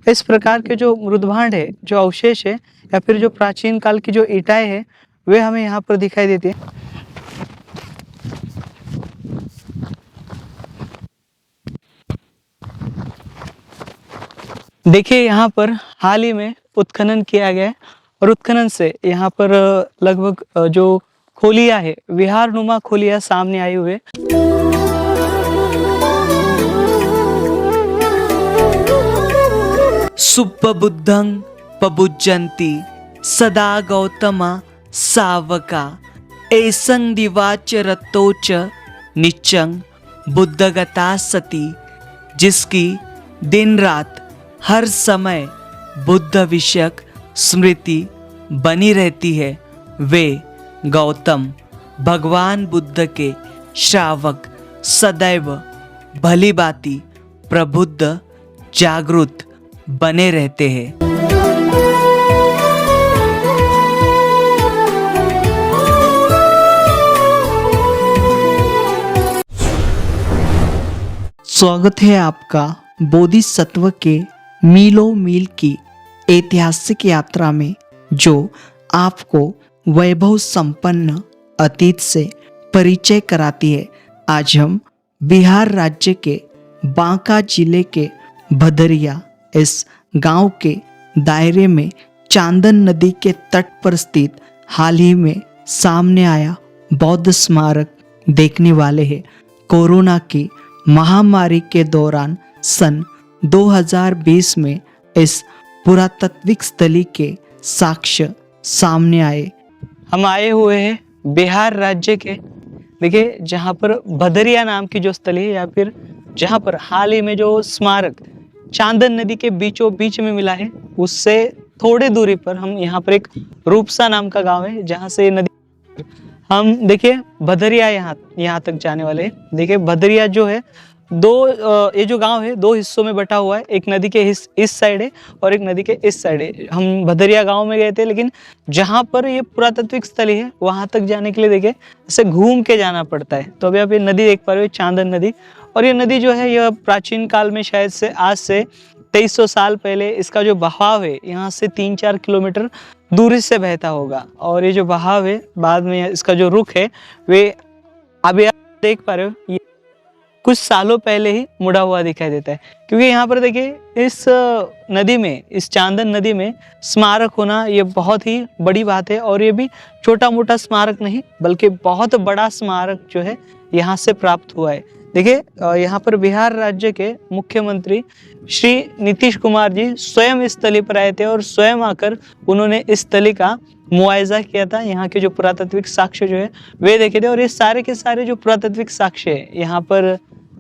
इस प्रकार के जो मृदभांड है, जो अवशेष है या फिर जो प्राचीन काल की जो ईंटें हैं वे हमें यहाँ पर दिखाई देती है। देखिए यहाँ पर हाल ही में उत्खनन किया गया है और उत्खनन से यहाँ पर लगभग जो खोलियां है, विहार नुमा खोलियां सामने आई हुए। सुब्बबुद्धं पबुज्जन्ति सदा गौतमा सावका एसं दिवाच रतोच निच्चं बुद्धगता सती। जिसकी दिन रात हर समय बुद्ध विषयक स्मृति बनी रहती है, वे गौतम भगवान बुद्ध के श्रावक सदैव भली भांति प्रबुद्ध जागृत बने रहते हैं। स्वागत है आपका बोधिसत्व के मीलों मील की ऐतिहासिक यात्रा में, जो आपको वैभव संपन्न अतीत से परिचय कराती है। आज हम बिहार राज्य के बांका जिले के भदरिया इस गांव के दायरे में चांदन नदी के तट पर स्थित हाल ही में सामने आया बौद्ध स्मारक देखने वाले हैं। कोरोना की महामारी के दौरान सन 2020 में इस पुरातात्विक स्थली के साक्ष्य सामने आए। हम आए हुए हैं बिहार राज्य के, देखिए जहाँ पर भदरिया नाम की जो स्थली है या फिर जहाँ पर हाल ही में जो स्मारक चांदन नदी के बीचों बीच में मिला है, उससे थोड़े दूरी पर हम यहाँ पर एक रूपसा नाम का गांव है जहाँ से नदी हम देखिए भदरिया यहाँ तक जाने वाले हैं। देखिए भदरिया जो है ये जो गांव है दो हिस्सों में बटा हुआ है। एक नदी के इस साइड है और एक नदी के इस साइड है। हम भदरिया गांव में गए थे, लेकिन जहां पर ये पुरातात्विक स्थली है वहां तक जाने के लिए देखिए ऐसे घूम के जाना पड़ता है। तो अभी आप ये नदी देख पा रहे हो, चांदन नदी। और ये नदी जो है यह प्राचीन काल में शायद से आज से 2300 साल पहले इसका जो बहाव है यहाँ से 3-4 किलोमीटर दूरी से बहता होगा। और ये जो बहाव है बाद में इसका जो रुख है वे अभी आप देख पा रहे हो, ये कुछ सालों पहले ही मुड़ा हुआ दिखाई देता है। क्योंकि यहाँ पर देखिए इस नदी में, इस चांदन नदी में स्मारक होना ये बहुत ही बड़ी बात है। और ये भी छोटा मोटा स्मारक नहीं बल्कि बहुत बड़ा स्मारक जो है यहाँ से प्राप्त हुआ है। देखिए यहाँ पर बिहार राज्य के मुख्यमंत्री श्री नीतीश कुमार जी स्वयं इस स्थली पर आए थे और स्वयं आकर उन्होंने इस स्थली का मुआयजा किया था। यहाँ के जो पुरातात्विक साक्ष्य जो है वे देखे थे। और ये सारे के सारे जो पुरातात्विक साक्ष्य है यहाँ पर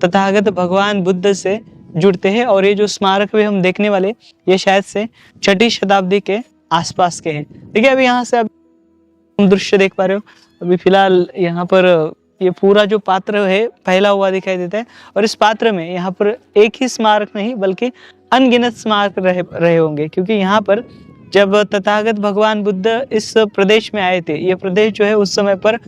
तथागत भगवान बुद्ध से जुड़ते हैं। और ये जो स्मारक भी हम देखने वाले ये शायद से 6ठी शताब्दी के आसपास के हैं। देखिए अभी यहाँ से हम दृश्य देख पा रहे हो, अभी फिलहाल यहाँ पर ये पूरा जो पात्र है फैला हुआ दिखाई देता है। और इस पात्र में यहाँ पर एक ही स्मारक नहीं बल्कि अनगिनत स्मारक रहे होंगे। क्योंकि यहाँ पर जब तथागत भगवान बुद्ध इस प्रदेश में आए थे, ये प्रदेश जो है उस समय पर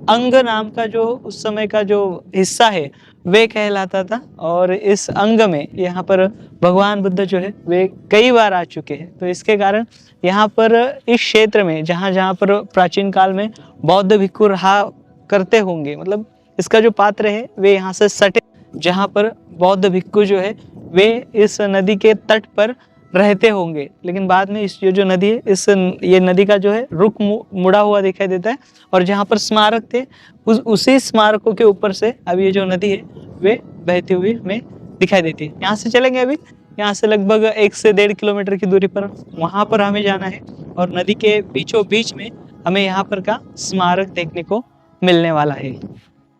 अंग नाम का जो उस समय का जो हिस्सा है वे कहलाता था। और इस अंग में यहाँ पर भगवान बुद्ध जो है वे कई बार आ चुके हैं। तो इसके कारण यहाँ पर इस क्षेत्र में जहाँ पर प्राचीन काल में बौद्ध भिक्षु रहा करते होंगे, मतलब इसका जो पात्र है वे यहाँ से सटे, जहाँ पर बौद्ध भिक्षु जो है वे इस नदी के तट पर रहते होंगे। लेकिन बाद में इस जो नदी है ये नदी का जो है रुख मुड़ा हुआ दिखाई देता है। और जहाँ पर स्मारक थे उसी स्मारकों के ऊपर से अब ये जो नदी है वे बहती हुई हमें दिखाई देती है। यहाँ से चलेंगे, अभी यहाँ से लगभग 1 से 1.5 किलोमीटर की दूरी पर वहाँ पर हमें जाना है। और नदी के बीचों बीच में हमें यहाँ पर का स्मारक देखने को मिलने वाला है।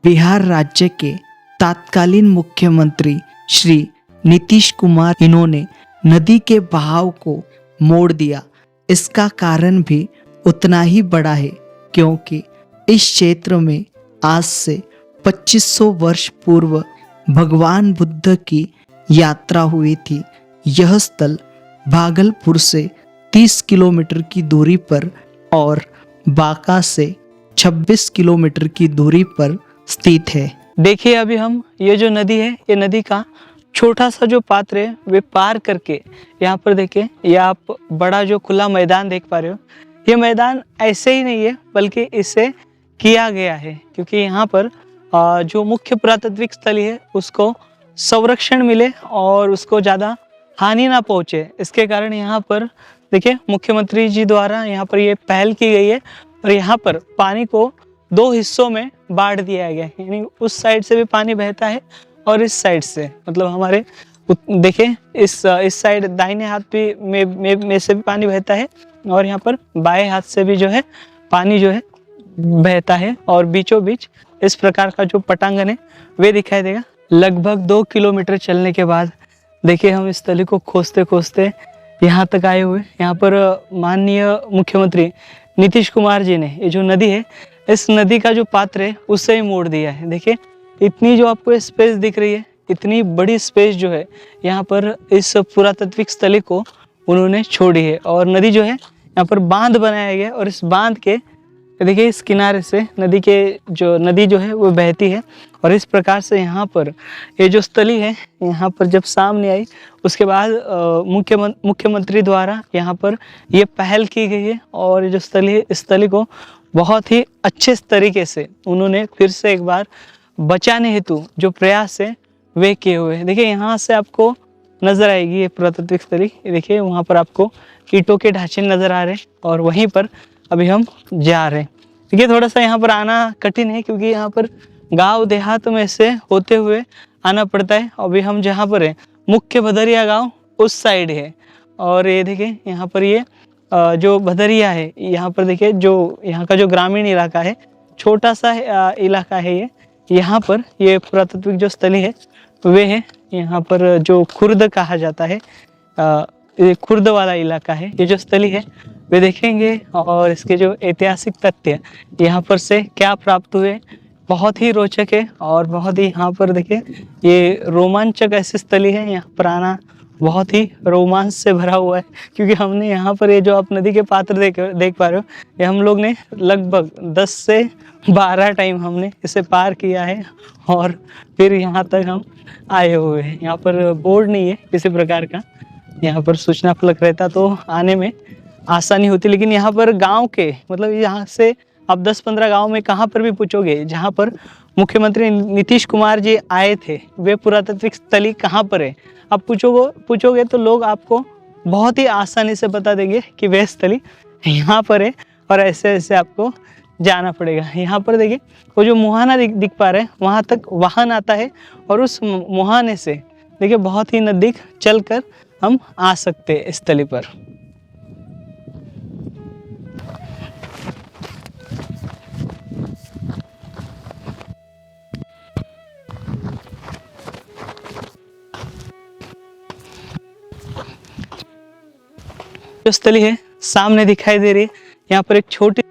बिहार राज्य के तत्कालीन मुख्यमंत्री श्री नीतीश कुमार इन्होंने नदी के बहाव को मोड़ दिया। इसका कारण भी उतना ही बड़ा है क्योंकि इस क्षेत्र में आज से 2500 वर्ष पूर्व भगवान बुद्ध की यात्रा हुई थी। यह स्थल भागलपुर से 30 किलोमीटर की दूरी पर और बांका से 26 किलोमीटर की दूरी पर स्थित है। देखिए अभी हम ये जो नदी है ये नदी का छोटा सा जो पात्र है वे पार करके यहाँ पर देखिए, ये आप बड़ा जो खुला मैदान देख पा रहे हो, ये मैदान ऐसे ही नहीं है बल्कि इसे किया गया है क्योंकि यहाँ पर जो मुख्य पुरातात्विक स्थल है उसको संरक्षण मिले और उसको ज़्यादा हानि ना पहुँचे। इसके कारण यहाँ पर देखिए मुख्यमंत्री जी द्वारा यहाँ पर ये पहल की गई है और यहाँ पर पानी को 2 हिस्सों में बांट दिया गया है, यानी उस साइड से भी पानी बहता है और इस साइड से, मतलब हमारे देखिए इस साइड दाहिने हाथ भी में से भी पानी बहता है और यहाँ पर बाएं हाथ से भी जो है पानी जो है बहता है और बीचों बीच इस प्रकार का जो पटांगन है वे दिखाई देगा। लगभग 2 किलोमीटर चलने के बाद देखिए हम इस तली को खोजते खोजते यहाँ तक आए हुए। यहाँ पर माननीय मुख्यमंत्री नीतीश कुमार जी ने ये जो नदी है, इस नदी का जो पात्र है उससे ही मोड़ दिया है। देखिए इतनी जो आपको स्पेस दिख रही है, इतनी बड़ी स्पेस जो है यहाँ पर इस पुरातात्विक स्थली को उन्होंने छोड़ी है और नदी जो है यहाँ पर बांध बनाया गया और इस बांध के देखिए इस किनारे से नदी जो है वो बहती है और इस प्रकार से यहाँ पर ये जो स्थली है यहाँ पर जब सामने आई उसके बाद मुख्यमंत्री द्वारा यहाँ पर ये पहल की गई है और ये जो स्थली है इस स्थली को बहुत ही अच्छे तरीके से उन्होंने फिर से एक बार बचाने हेतु जो प्रयास है वे किए हुए हैं। देखिए यहाँ से आपको नजर आएगी ये पुरातात्विक स्थली, देखिए वहाँ पर आपको ईंटों के ढांचे नजर आ रहे हैं और वहीं पर अभी हम जा रहे हैं। देखिए थोड़ा सा यहाँ पर आना कठिन है क्योंकि यहाँ पर गांव देहात में से होते हुए आना पड़ता है। अभी हम जहाँ पर है मुख्य भदरिया गांव उस साइड है और ये देखिए यहाँ पर ये जो भदरिया है यहाँ पर देखिए जो यहाँ का जो ग्रामीण इलाका है, छोटा सा इलाका है ये। यहाँ पर ये पुरातात्विक जो स्थली है वे है यहाँ पर जो खुर्द कहा जाता है, ये खुर्द वाला इलाका है। ये जो स्थली है वे देखेंगे और इसके जो ऐतिहासिक तथ्य यहाँ पर से क्या प्राप्त हुए, बहुत ही रोचक है और बहुत ही यहाँ पर देखिए ये रोमांचक ऐसी स्थली है। यहाँ पर आना बहुत ही रोमांच से भरा हुआ है क्योंकि हमने यहाँ पर ये जो आप नदी के पात्र देख पा रहे हो, ये हम लोग ने लगभग 10 से 12 टाइम हमने इसे पार किया है और फिर यहाँ तक हम आए हुए हैं। यहाँ पर बोर्ड नहीं है किसी प्रकार का, यहाँ पर सूचना फलक रहता तो आने में आसानी होती, लेकिन यहाँ पर गांव के मतलब यहाँ से आप 10-15 गांव में कहाँ पर भी पूछोगे जहाँ पर मुख्यमंत्री नीतीश कुमार जी आए थे वे पुरातात्विक स्थली कहाँ पर है, आप पूछोगे तो लोग आपको बहुत ही आसानी से बता देंगे कि वह स्थली यहाँ पर है और ऐसे ऐसे आपको जाना पड़ेगा। यहाँ पर देखिए वो जो मुहाना दिख पा रहे हैं वहाँ तक वाहन आता है और उस मुहाने से देखिए बहुत ही नज़दीक चलकर हम आ सकते हैं इस स्थली पर। जो स्थली है सामने दिखाई दे रही है, यहाँ पर एक छोटी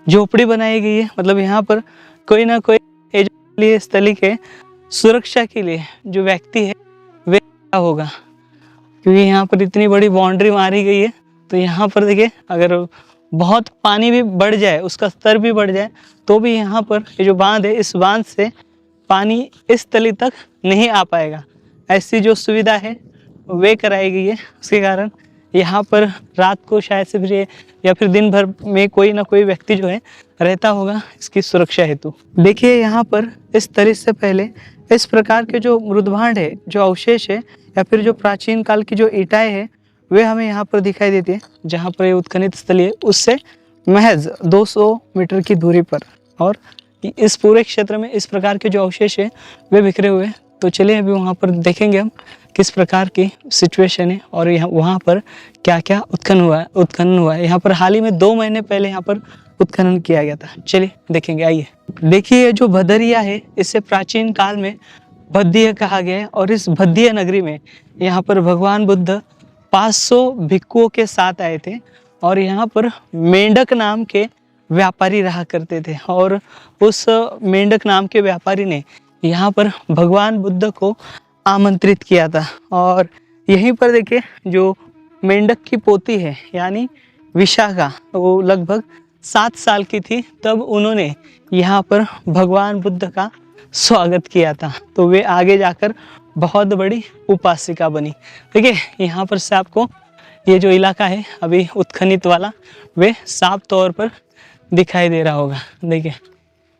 झोपड़ी बनाई गई है, मतलब यहाँ पर कोई ना कोई स्थली के सुरक्षा के लिए जो व्यक्ति है वे होगा क्योंकि यहाँ पर इतनी बड़ी बाउंड्री मारी गई है। तो यहाँ पर देखिए अगर बहुत पानी भी बढ़ जाए, उसका स्तर भी बढ़ जाए तो भी यहाँ पर ये जो बांध है इस बांध से पानी इस तली तक नहीं आ पाएगा। ऐसी जो सुविधा है वे कराई गई है, उसके कारण यहाँ पर रात को शायद से फिर या फिर दिन भर में कोई ना कोई व्यक्ति जो है रहता होगा इसकी सुरक्षा हेतु। देखिए यहाँ पर इस तली से पहले इस प्रकार के जो मृदभांड है, जो अवशेष है या फिर जो प्राचीन काल की जो ईंटें है वे हमें यहाँ पर दिखाई देती है। जहाँ पर ये उत्खनित स्थली है उससे महज 200 मीटर की दूरी पर, और इस पूरे क्षेत्र में इस प्रकार के जो अवशेष है वे बिखरे हुए हैं। तो चलिए अभी वहाँ पर देखेंगे हम किस प्रकार की सिचुएशन है और यहाँ वहाँ पर क्या क्या उत्खनन हुआ है। यहाँ पर हाल ही में 2 महीने पहले यहाँ पर उत्खनन किया गया था। चलिए देखेंगे, आइए। देखिए जो भदरिया है इसे प्राचीन काल में भद्य कहा गया है और इस भद्य नगरी में यहाँ पर भगवान बुद्ध 500 भिक्षुओं के साथ आए थे और यहाँ पर मेंढक नाम के व्यापारी रहा करते थे और उस मेंढक नाम के व्यापारी ने यहाँ पर भगवान बुद्ध को आमंत्रित किया था। और यहीं पर देखिए जो मेंढक की पोती है यानी विशाखा, वो लगभग 7 साल की थी तब उन्होंने यहाँ पर भगवान बुद्ध का स्वागत किया था, तो वे आगे जाकर बहुत बड़ी उपासिका बनी। देखिए यहाँ पर से आपको ये जो इलाका है अभी उत्खनित वाला, वे साफ तौर पर दिखाई दे रहा होगा। देखिए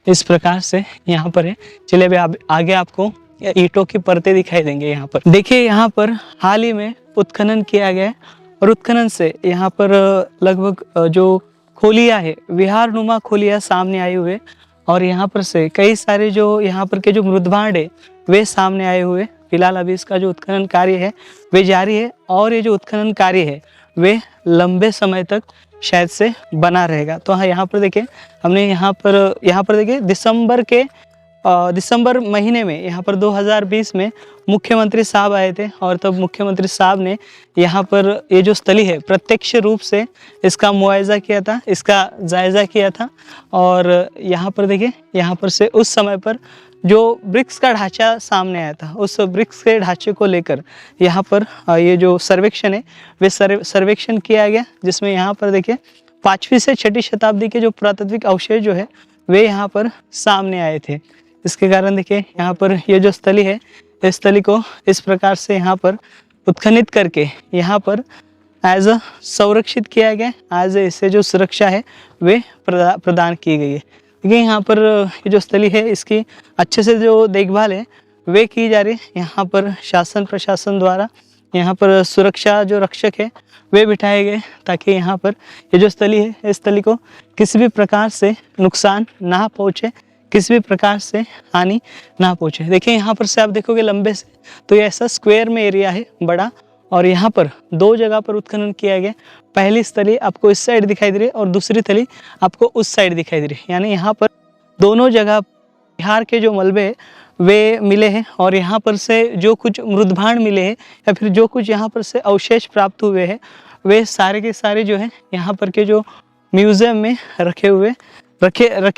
इस प्रकार से यहाँ पर है। चलिए अभी आगे आपको ईंटों की परतें दिखाई देंगे। यहाँ पर देखिए, यहाँ पर हाल ही में उत्खनन किया गया है और उत्खनन से यहाँ पर लगभग जो खोलिया है, विहार नुमा खोलिया सामने आई हुए, और यहाँ पर से कई सारे जो यहाँ पर के जो मृदभांड है वे सामने आए हुए। फिलहाल अभी इसका जो उत्खनन कार्य है वे जारी है, और ये जो उत्खनन कार्य है वे लंबे समय तक शायद से बना रहेगा। तो हाँ, यहाँ पर देखिए हमने यहाँ पर देखिए दिसंबर महीने में यहाँ पर 2020 में मुख्यमंत्री साहब आए थे, और तब मुख्यमंत्री साहब ने यहाँ पर ये जो स्थली है प्रत्यक्ष रूप से इसका मुआयजा किया था, इसका जायज़ा किया था। और यहाँ पर देखिए, यहाँ पर से उस समय पर जो ब्रिक्स का ढांचा सामने आया था, उस ब्रिक्स के ढांचे को लेकर यहाँ पर ये जो सर्वेक्षण है वे सर्वेक्षण किया गया, जिसमें यहाँ पर देखिए 5वीं से 6वीं शताब्दी के जो पुरातात्विक अवशेष जो है वे यहाँ पर सामने आए थे। इसके कारण देखिए यहाँ पर ये जो स्थली है, इस स्थली को इस प्रकार से यहाँ पर उत्खनित करके यहाँ पर एज अ संरक्षित किया गया, एज इससे जो सुरक्षा है वे प्रदान की गई है। देखिए यहाँ पर ये जो स्थली है इसकी अच्छे से जो देखभाल है वे की जा रही है। यहाँ पर शासन प्रशासन द्वारा यहाँ पर सुरक्षा जो रक्षक है वे बिठाए गए, ताकि यहाँ पर ये जो स्थली है इस स्थली को किसी भी प्रकार से नुकसान ना पहुँचे, किसी भी प्रकार से हानि ना पहुँचे। देखिए यहाँ पर से आप देखोगे लंबे से, तो ये ऐसा स्क्वायर में एरिया है बड़ा, और यहाँ पर 2 जगह पर उत्खनन किया गया। पहली स्थली आपको इस साइड दिखाई दे रही है और दूसरी स्थली आपको उस साइड दिखाई दे रही है। यानी यहाँ पर दोनों जगह बिहार के जो मलबे वे मिले हैं, और यहाँ पर से जो कुछ मृदभांड मिले हैं या फिर जो कुछ यहाँ पर से अवशेष प्राप्त हुए हैं वे सारे के सारे जो है यहाँ पर के जो म्यूजियम में रखे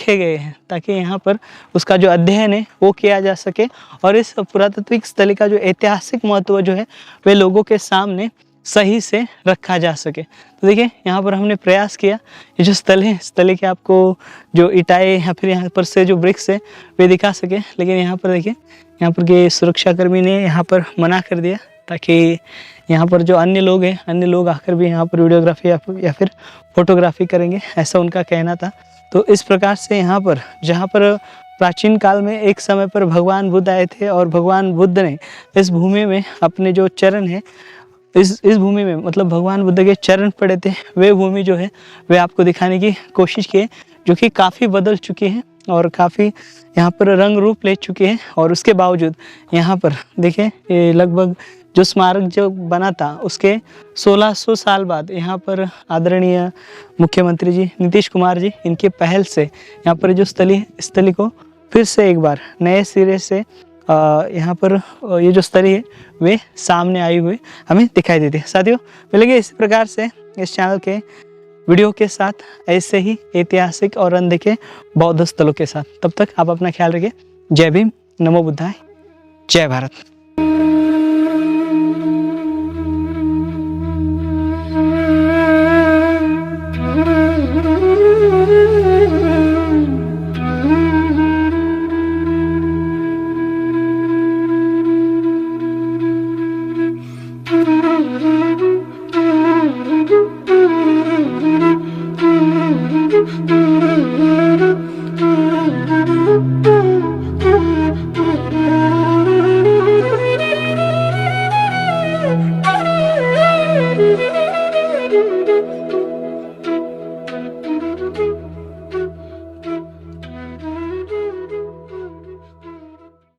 गए हैं, ताकि यहाँ पर उसका जो अध्ययन है वो किया जा सके, और इस पुरातात्विक स्थली का जो ऐतिहासिक महत्व जो है वे लोगों के सामने सही से रखा जा सके। तो देखिए यहाँ पर हमने प्रयास किया, ये जो स्थली के आपको जो इटाई या फिर यहाँ पर से जो ब्रिक्स है वे दिखा सके, लेकिन यहाँ पर देखिए यहाँ पर के सुरक्षाकर्मी ने यहाँ पर मना कर दिया, ताकि यहाँ पर जो अन्य लोग आकर भी यहाँ पर वीडियोग्राफी या फिर फोटोग्राफी करेंगे, ऐसा उनका कहना था। तो इस प्रकार से यहाँ पर जहाँ पर प्राचीन काल में एक समय पर भगवान बुद्ध आए थे, और भगवान बुद्ध ने इस भूमि में अपने जो चरण है इस भूमि में मतलब भगवान बुद्ध के चरण पड़े थे, वे भूमि जो है वे आपको दिखाने की कोशिश की है, जो कि काफ़ी बदल चुकी है और काफ़ी यहाँ पर रंग रूप ले चुकी है। और उसके बावजूद यहाँ पर देखिए ये लगभग जो स्मारक जो बना था उसके 1600 साल बाद यहाँ पर आदरणीय मुख्यमंत्री जी नीतीश कुमार जी इनके पहल से यहाँ पर जो स्थली को फिर से एक बार नए सिरे से यहाँ पर ये जो स्थली है वे सामने आई हुई हमें दिखाई देती है। साथियों, मिलेंगे इसी प्रकार से इस चैनल के वीडियो के साथ, ऐसे ही ऐतिहासिक और अनदेखे बौद्ध स्थलों के साथ। तब तक आप अपना ख्याल रखिए। जय भीम, नमो बुद्धाय, जय भारत।